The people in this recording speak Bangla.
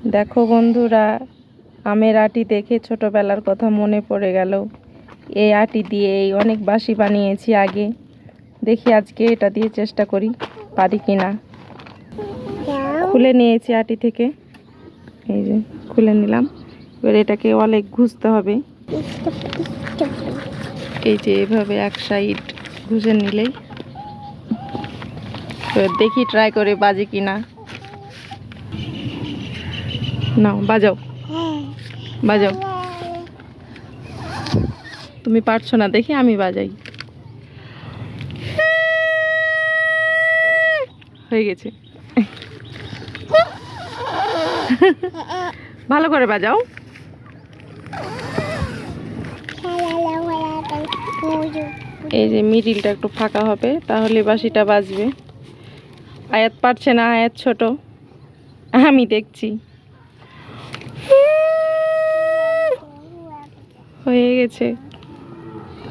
দেখো বন্ধুরা, আমের আটি দেখে ছোটবেলার কথা মনে পড়ে গেল। এই আটি দিয়ে অনেক বাঁশি বানিয়েছি আগে। দেখি আজকে এটা দিয়ে চেষ্টা করি পারি কিনা। খুলে নিয়েছি আটি থেকে, এই যে খুলে নিলাম। এবার এটাকে অনেক ঘুষতে হবে। এই যে এভাবে এক সাইড ঘুষে নিলেই। দেখি ট্রাই করে বাজে কিনা। নাও বাজাও, বাজাও। তুমি পারছো না, দেখি আমি বাজাই। হয়ে গেছে। ভালো করে বাজাও। এই যে মিডিলটা একটু ফাঁকা হবে, তাহলে বাঁশিটা বাজবে। আয়াত পারছে না, আয়াত ছোট, আমি দেখছি। হয়ে গেছে।